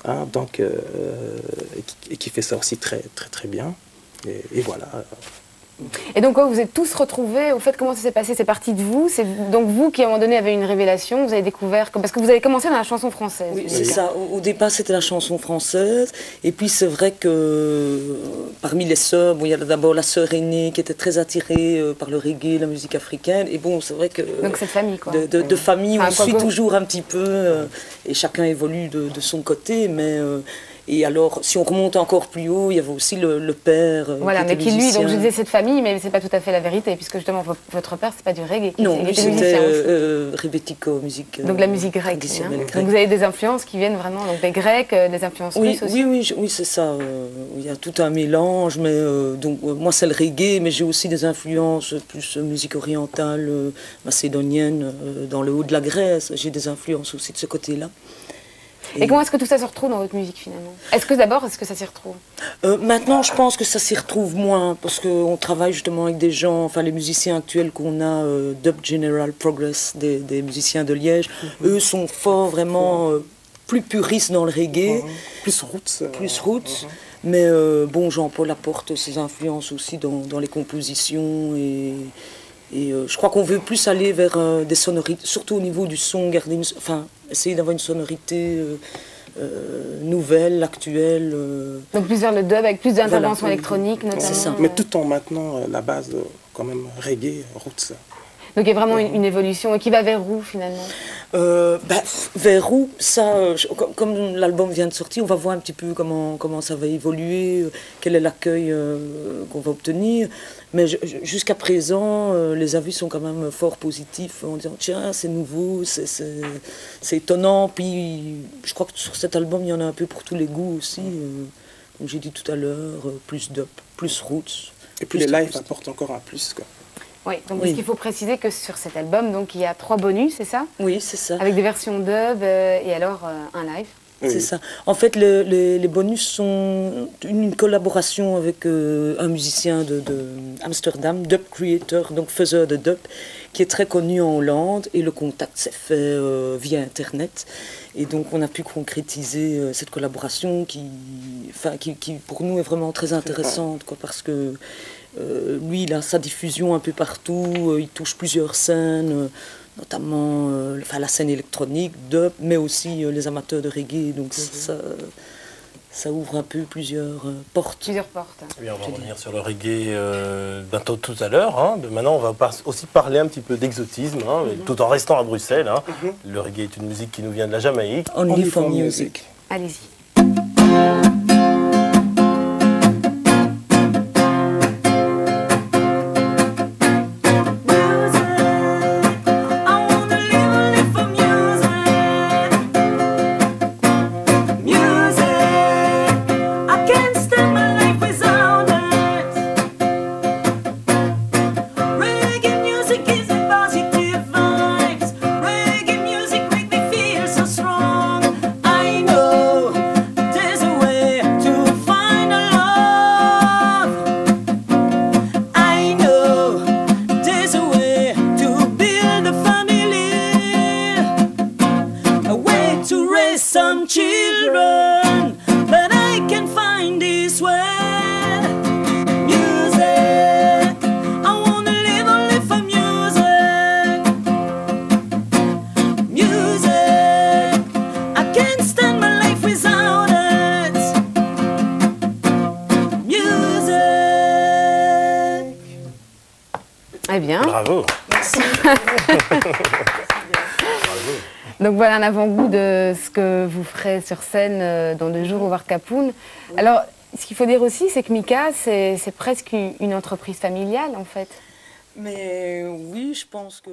hein, donc, et qui fait ça aussi très bien. Et voilà. Et donc, quand vous êtes tous retrouvés, au fait, comment ça s'est passé? C'est parti de vous? C'est donc vous qui, à un moment donné, avez une révélation, vous avez découvert... Parce que vous avez commencé dans la chanson française. Oui, c'est ça. Au départ, c'était la chanson française. Et puis, c'est vrai que parmi les sœurs, bon, il y a d'abord la sœur aînée qui était très attirée par le reggae, la musique africaine. Et bon, c'est vrai que... Donc, cette famille, quoi. De famille, enfin, on suit toujours un petit peu. Et chacun évolue de son côté, mais... Et alors, si on remonte encore plus haut, il y avait aussi le père. Voilà, mais qui lui, donc je disais cette famille, mais c'est pas tout à fait la vérité, puisque justement votre père, c'est pas du reggae. Non, lui c'était rebetiko, musique. Donc la musique grecque. Hein. Donc vous avez des influences qui viennent vraiment donc des Grecs, des influences russes aussi. Oui, c'est ça. Il y a tout un mélange, mais donc moi c'est le reggae, mais j'ai aussi des influences plus musique orientale, macédonienne, dans le haut de la Grèce. J'ai des influences aussi de ce côté-là. Et comment est-ce que tout ça se retrouve dans votre musique finalement? Est-ce que ça s'y retrouve? Maintenant, je pense que ça s'y retrouve moins, parce qu'on travaille justement avec des gens, enfin les musiciens actuels qu'on a, Dub General Progress, des musiciens de Liège, eux sont forts, vraiment plus puristes dans le reggae. Plus roots. Plus roots. Mais bon, Jean-Paul apporte ses influences aussi dans les compositions et je crois qu'on veut plus aller vers des sonorités, surtout au niveau du son, garder essayer d'avoir une sonorité nouvelle, actuelle. Donc plus vers le dub, avec plus d'interventions électroniques notamment. C'est ça. Mais tout en maintenant la base quand même reggae, roots. Donc il y a vraiment une évolution. Et qui va vers où finalement? Vers où ça, comme l'album vient de sortir, on va voir un petit peu comment ça va évoluer, quel est l'accueil qu'on va obtenir. Mais jusqu'à présent, les avis sont quand même fort positifs en disant tiens, c'est nouveau, c'est étonnant. Puis je crois que sur cet album, il y en a un peu pour tous les goûts aussi. Comme j'ai dit tout à l'heure, plus dub, plus roots. Et puis les lives apportent encore un plus, quoi. Oui, donc parce qu'il faut préciser que sur cet album, donc, il y a 3 bonus, c'est ça? Oui, c'est ça. Avec des versions dub et alors un live. C'est ça. En fait, les bonus sont une collaboration avec un musicien de Amsterdam, dub creator, donc faiseur de dub, qui est très connu en Hollande. Et le contact s'est fait via Internet. Et donc, on a pu concrétiser cette collaboration qui, pour nous, est vraiment très intéressante, quoi, parce que lui, il a sa diffusion un peu partout, il touche plusieurs scènes, notamment la scène électronique, dub, mais aussi les amateurs de reggae, donc ça ouvre un peu plusieurs portes. Plusieurs portes. Eh bien, on va revenir sur le reggae bientôt tout à l'heure. Hein. Maintenant, on va aussi parler un petit peu d'exotisme, hein, tout en restant à Bruxelles. Hein. Le reggae est une musique qui nous vient de la Jamaïque. Only for music. Allez-y. Some children, but I can find this way. Music, I wanna live only for music. Music, I can't stand my life without it. Music. Eh bien. Bravo. Merci. Donc voilà un avant-goût de ce que vous ferez sur scène dans 2 jours au Warkapoen. Alors, ce qu'il faut dire aussi, c'est que Mika, c'est presque une entreprise familiale, en fait. Mais oui, je pense que...